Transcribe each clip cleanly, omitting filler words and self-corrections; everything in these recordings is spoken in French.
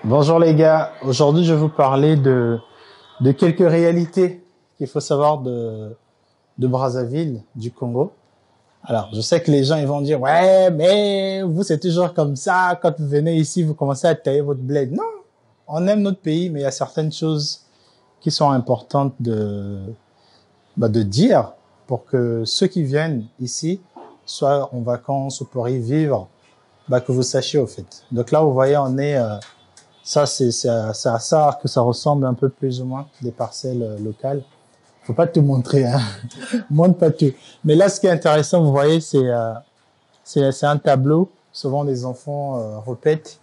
Bonjour les gars, aujourd'hui je vais vous parler de quelques réalités qu'il faut savoir de Brazzaville, du Congo. Alors, je sais que les gens ils vont dire, ouais, mais vous c'est toujours comme ça, quand vous venez ici, vous commencez à tailler votre bled. Non, on aime notre pays, mais il y a certaines choses qui sont importantes de dire pour que ceux qui viennent ici, soit en vacances ou pour y vivre, que vous sachiez au fait. Donc là, vous voyez, on est... ça, c'est à ça que ça ressemble un peu plus ou moins des parcelles locales. Faut pas te montrer, hein. Montre pas tout. Mais là, ce qui est intéressant, vous voyez, c'est un tableau. Souvent, les enfants répètent.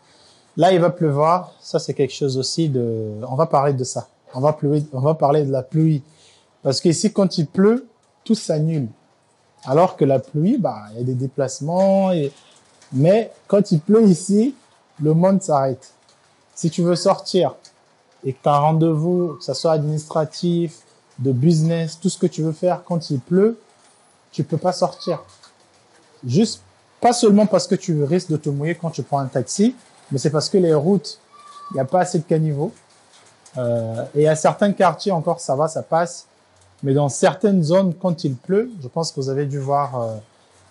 Là, il va pleuvoir. Ça, c'est quelque chose aussi de. On va parler de ça. On va parler de la pluie. Parce qu'ici, quand il pleut, tout s'annule. Alors que la pluie, il y a des déplacements. Mais quand il pleut ici, le monde s'arrête. Si tu veux sortir et que tu as un rendez-vous, que ça soit administratif, de business, tout ce que tu veux faire quand il pleut, tu peux pas sortir. Juste, pas seulement parce que tu risques de te mouiller quand tu prends un taxi, mais c'est parce que les routes, il n'y a pas assez de caniveaux. Et à certains quartiers encore, ça va, ça passe. Mais dans certaines zones, quand il pleut, je pense que vous avez dû voir...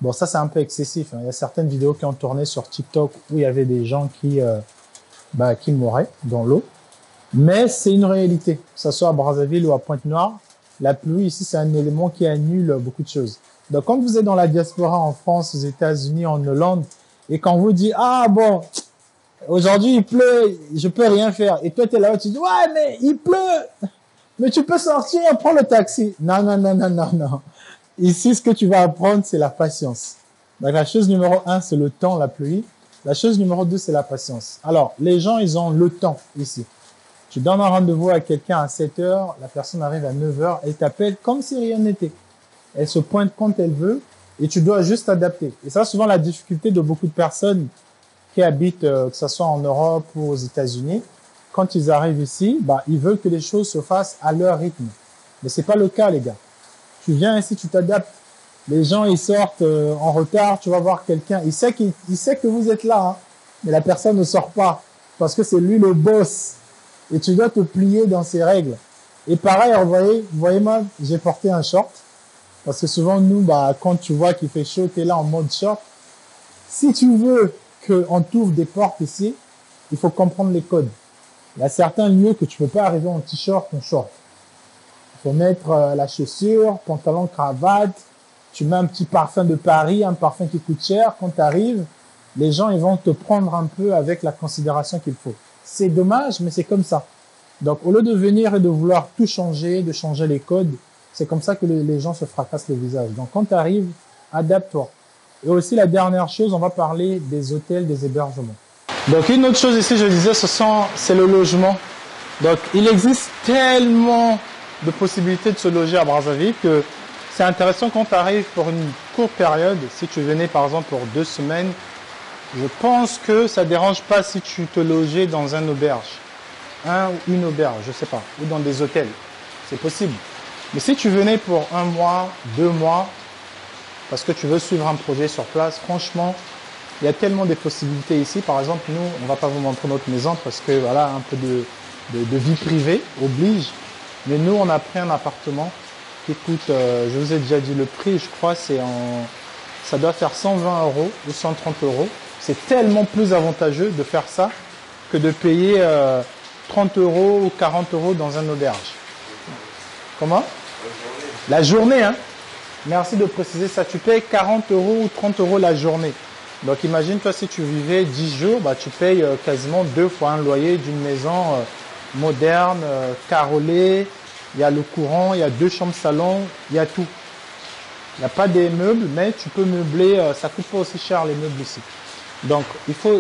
bon, ça, c'est un peu excessif, hein. Il y a certaines vidéos qui ont tourné sur TikTok où il y avait des gens qui mouraient dans l'eau. Mais c'est une réalité, que ce soit à Brazzaville ou à Pointe-Noire. La pluie ici, c'est un élément qui annule beaucoup de choses. Donc, quand vous êtes dans la diaspora en France, aux États-Unis, en Hollande, et quand vous dit, ah bon, aujourd'hui il pleut, je peux rien faire. Et toi, tu es là-haut, tu dis, ouais, mais il pleut, mais tu peux sortir, prendre le taxi. Non, non, non, non, non, non. Ici, ce que tu vas apprendre, c'est la patience. Donc, la chose numéro 1, c'est le temps, la pluie. La chose numéro 2, c'est la patience. Alors, les gens, ils ont le temps ici. Tu donnes un rendez-vous à quelqu'un à 7 heures, la personne arrive à 9 heures, elle t'appelle comme si rien n'était. Elle se pointe quand elle veut et tu dois juste t'adapter. Et ça, souvent, la difficulté de beaucoup de personnes qui habitent, que ce soit en Europe ou aux États-Unis, quand ils arrivent ici, ils veulent que les choses se fassent à leur rythme. Mais c'est pas le cas, les gars. Tu viens ici, tu t'adaptes. Les gens, ils sortent en retard, tu vas voir quelqu'un, il sait que vous êtes là, hein, mais la personne ne sort pas parce que c'est lui le boss. Et tu dois te plier dans ces règles. Et pareil, vous voyez moi, j'ai porté un short. Parce que souvent, nous, quand tu vois qu'il fait chaud, t'es là en mode short. Si tu veux qu'on t'ouvre des portes ici, il faut comprendre les codes. Il y a certains lieux que tu peux pas arriver en t-shirt, en short. Il faut mettre la chaussure, pantalon, cravate. Tu mets un petit parfum de Paris, un parfum qui coûte cher. Quand tu arrives, les gens, ils vont te prendre un peu avec la considération qu'il faut. C'est dommage, mais c'est comme ça. Donc, au lieu de venir et de vouloir tout changer, de changer les codes, c'est comme ça que les gens se fracassent le visage. Donc, quand tu arrives, adapte-toi. Et aussi, la dernière chose, on va parler des hôtels, des hébergements. Donc, une autre chose ici, je disais, c'est le logement. Donc, il existe tellement de possibilités de se loger à Brazzaville que c'est intéressant quand tu arrives pour une courte période. Si tu venais, par exemple, pour 2 semaines, je pense que ça dérange pas si tu te logeais dans un auberge. Un ou une auberge, je sais pas. Ou dans des hôtels. C'est possible. Mais si tu venais pour 1 mois, 2 mois, parce que tu veux suivre un projet sur place, franchement, il y a tellement de possibilités ici. Par exemple, nous, on va pas vous montrer notre maison parce que voilà, un peu de vie privée oblige. Mais nous, on a pris un appartement qui coûte, je vous ai déjà dit le prix, je crois, ça doit faire 120 € ou 130 €. C'est tellement plus avantageux de faire ça que de payer 30 € ou 40 € dans un auberge. Comment? La journée, hein? Merci de préciser ça. Tu payes 40 € ou 30 € la journée. Donc imagine, toi, si tu vivais 10 jours, tu payes quasiment 2 fois un loyer d'une maison moderne, carrelée. Il y a le courant, il y a 2 chambres salon, il y a tout. Il n'y a pas des meubles, mais tu peux meubler, ça coûte pas aussi cher les meubles ici. Donc,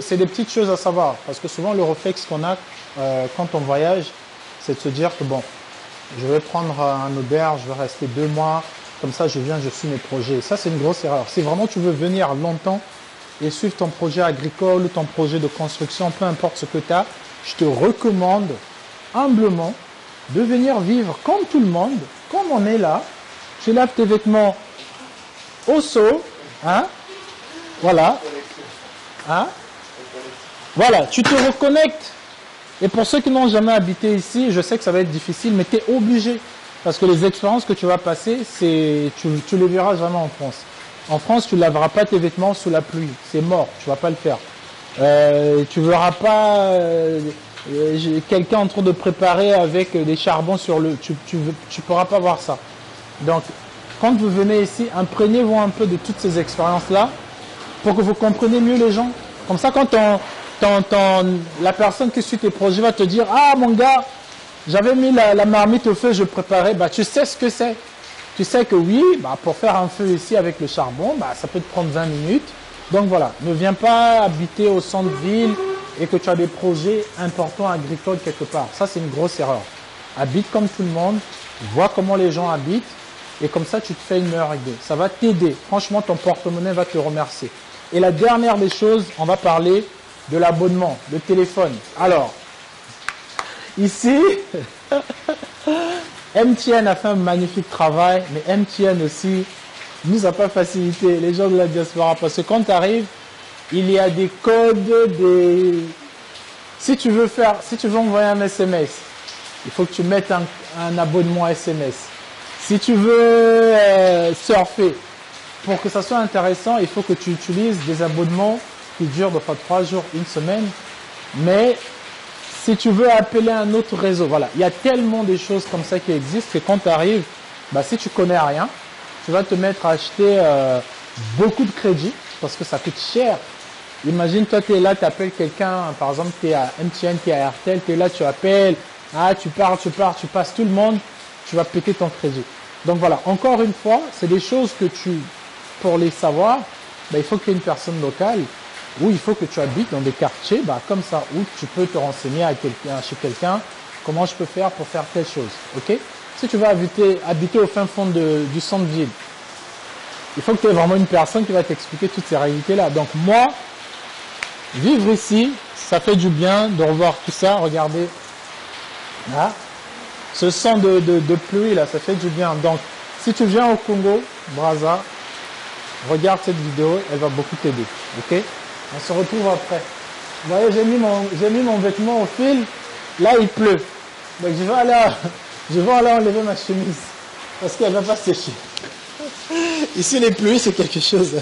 c'est des petites choses à savoir, parce que souvent le réflexe qu'on a quand on voyage, c'est de se dire que bon, je vais prendre un auberge, je vais rester 2 mois, comme ça je viens, je suis mes projets. Ça, c'est une grosse erreur. Si vraiment tu veux venir longtemps et suivre ton projet agricole ou ton projet de construction, peu importe ce que tu as, je te recommande humblement de venir vivre comme tout le monde, comme on est là. Tu laves tes vêtements au seau, hein, voilà. Hein? Voilà, tu te reconnectes Et pour ceux qui n'ont jamais habité ici, je sais que ça va être difficile, mais tu es obligé. Parce que les expériences que tu vas passer, tu les verras jamais en France. En France, tu ne laveras pas tes vêtements sous la pluie. C'est mort, tu ne vas pas le faire. Tu ne verras pas quelqu'un en train de préparer avec des charbons sur le... Tu pourras pas voir ça. Donc, quand vous venez ici, imprégnez-vous un peu de toutes ces expériences-là pour que vous compreniez mieux les gens. Comme ça, quand la personne qui suit tes projets va te dire « Ah, mon gars, j'avais mis la marmite au feu, je préparais. » Bah, tu sais ce que c'est. Tu sais que oui, bah, pour faire un feu ici avec le charbon, bah, ça peut te prendre 20 minutes. Donc voilà, ne viens pas habiter au centre-ville et que tu as des projets importants agricoles quelque part. Ça, c'est une grosse erreur. Habite comme tout le monde, vois comment les gens habitent et comme ça, tu te fais une meilleure idée. Ça va t'aider. Franchement, ton porte-monnaie va te remercier. Et la dernière des choses, on va parler de l'abonnement, le téléphone. Alors, ici, MTN a fait un magnifique travail, mais MTN aussi nous a pas facilité, les gens de la diaspora, parce que quand tu arrives, il y a des codes, si tu veux envoyer un SMS, il faut que tu mettes un abonnement SMS. Si tu veux surfer, pour que ça soit intéressant, il faut que tu utilises des abonnements qui durent de 3 jours, une semaine. Mais si tu veux appeler un autre réseau, voilà, il y a tellement de choses comme ça qui existent que quand tu arrives, bah, si tu connais rien, tu vas te mettre à acheter beaucoup de crédits parce que ça coûte cher. Imagine, toi, tu es là, tu appelles quelqu'un, par exemple, tu es à MTN, tu es à RTL, tu es là, tu appelles, tu passes tout le monde, tu vas péter ton crédit. Donc voilà, encore une fois, c'est des choses que pour les savoir, bah, il faut qu'il y ait une personne locale ou il faut que tu habites dans des quartiers bah, comme ça, où tu peux te renseigner chez quelqu'un, comment je peux faire pour faire telle chose. Ok? Si tu vas habiter au fin fond du centre-ville, il faut que tu aies vraiment une personne qui va t'expliquer toutes ces réalités-là. Donc moi, vivre ici, ça fait du bien de revoir tout ça. Regardez, là, ce son de pluie, là, ça fait du bien. Donc, si tu viens au Congo, Brazza, regarde cette vidéo, elle va beaucoup t'aider. Ok? On se retrouve après. Vous voyez, j'ai mis mon vêtement au fil. Là, il pleut. Donc, je vais aller enlever ma chemise parce qu'elle ne va pas sécher. Ici, les pluies, c'est quelque chose.